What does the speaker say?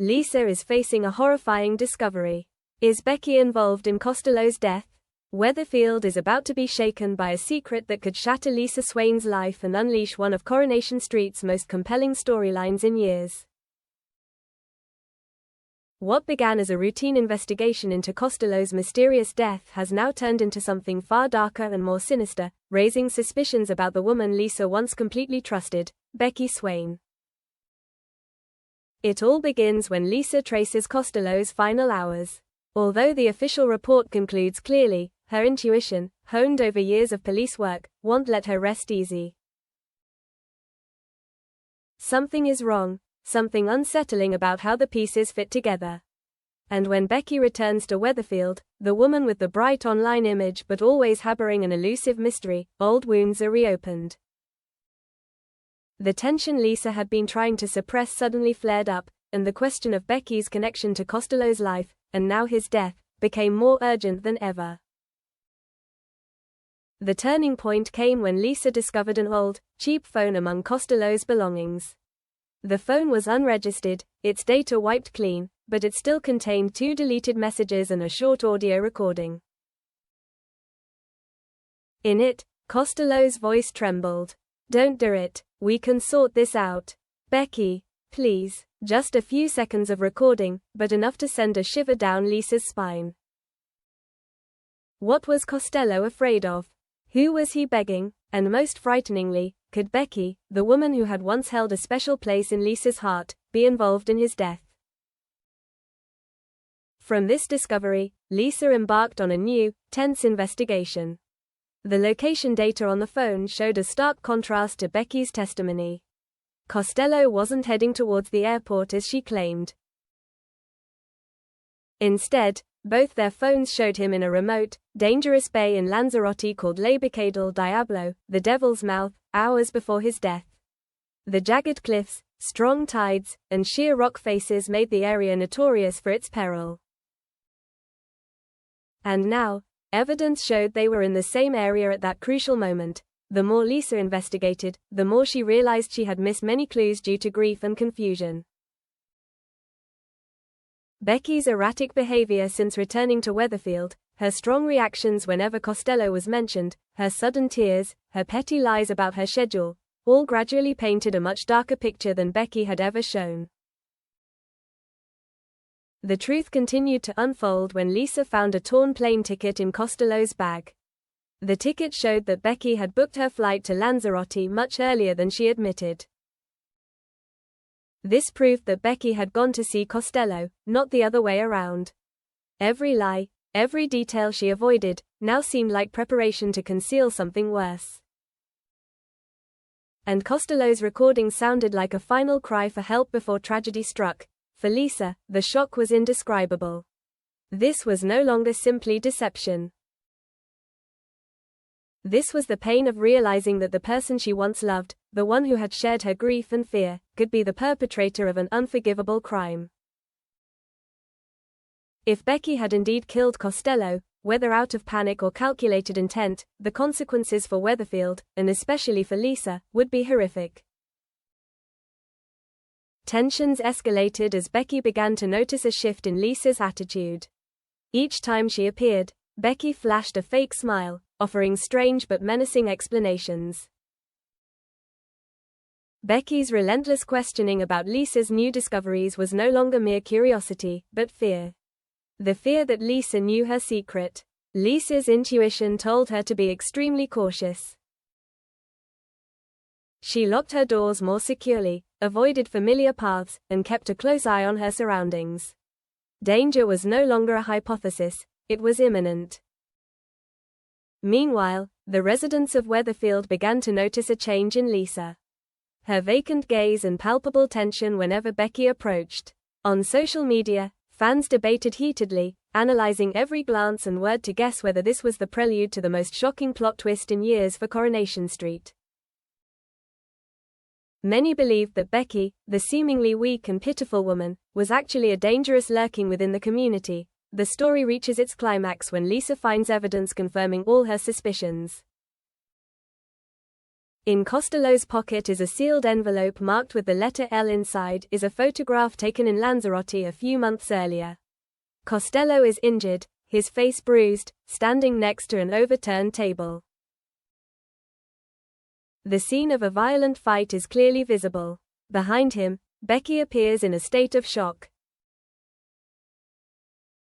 Lisa is facing a horrifying discovery. Is Becky involved in Costello's death? Weatherfield is about to be shaken by a secret that could shatter Lisa Swain's life and unleash one of Coronation Street's most compelling storylines in years. What began as a routine investigation into Costello's mysterious death has now turned into something far darker and more sinister, raising suspicions about the woman Lisa once completely trusted, Becky Swain. It all begins when Lisa traces Costello's final hours. Although the official report concludes clearly, her intuition, honed over years of police work, won't let her rest easy. Something is wrong, something unsettling about how the pieces fit together. And when Becky returns to Weatherfield, the woman with the bright online image but always harboring an elusive mystery, old wounds are reopened. The tension Lisa had been trying to suppress suddenly flared up, and the question of Becky's connection to Costello's life, and now his death, became more urgent than ever. The turning point came when Lisa discovered an old, cheap phone among Costello's belongings. The phone was unregistered, its data wiped clean, but it still contained 2 deleted messages and a short audio recording. In it, Costello's voice trembled. "Don't do it, we can sort this out. Becky, please." Just a few seconds of recording, but enough to send a shiver down Lisa's spine. What was Costello afraid of? Who was he begging? And most frighteningly, could Becky, the woman who had once held a special place in Lisa's heart, be involved in his death? From this discovery, Lisa embarked on a new, tense investigation. The location data on the phone showed a stark contrast to Becky's testimony. Costello wasn't heading towards the airport as she claimed. Instead, both their phones showed him in a remote, dangerous bay in Lanzarote called La Boca del Diablo, the Devil's Mouth, hours before his death. The jagged cliffs, strong tides, and sheer rock faces made the area notorious for its peril. And now, evidence showed they were in the same area at that crucial moment. The more Lisa investigated, the more she realized she had missed many clues due to grief and confusion. Becky's erratic behavior since returning to Weatherfield, her strong reactions whenever Costello was mentioned, her sudden tears, her petty lies about her schedule, all gradually painted a much darker picture than Becky had ever shown. The truth continued to unfold when Lisa found a torn plane ticket in Costello's bag. The ticket showed that Becky had booked her flight to Lanzarote much earlier than she admitted. This proved that Becky had gone to see Costello, not the other way around. Every lie, every detail she avoided, now seemed like preparation to conceal something worse. And Costello's recording sounded like a final cry for help before tragedy struck. For Lisa, the shock was indescribable. This was no longer simply deception. This was the pain of realizing that the person she once loved, the one who had shared her grief and fear, could be the perpetrator of an unforgivable crime. If Becky had indeed killed Costello, whether out of panic or calculated intent, the consequences for Weatherfield, and especially for Lisa, would be horrific. Tensions escalated as Becky began to notice a shift in Lisa's attitude. Each time she appeared, Becky flashed a fake smile, offering strange but menacing explanations. Becky's relentless questioning about Lisa's new discoveries was no longer mere curiosity, but fear. The fear that Lisa knew her secret. Lisa's intuition told her to be extremely cautious. She locked her doors more securely, avoided familiar paths, and kept a close eye on her surroundings. Danger was no longer a hypothesis, it was imminent. Meanwhile, the residents of Weatherfield began to notice a change in Lisa. Her vacant gaze and palpable tension whenever Becky approached. On social media, fans debated heatedly, analyzing every glance and word to guess whether this was the prelude to the most shocking plot twist in years for Coronation Street. Many believed that Becky, the seemingly weak and pitiful woman, was actually a dangerous lurking within the community. The story reaches its climax when Lisa finds evidence confirming all her suspicions. In Costello's pocket is a sealed envelope marked with the letter L. Inside is a photograph taken in Lanzarote a few months earlier. Costello is injured, his face bruised, standing next to an overturned table. The scene of a violent fight is clearly visible. Behind him, Becky appears in a state of shock.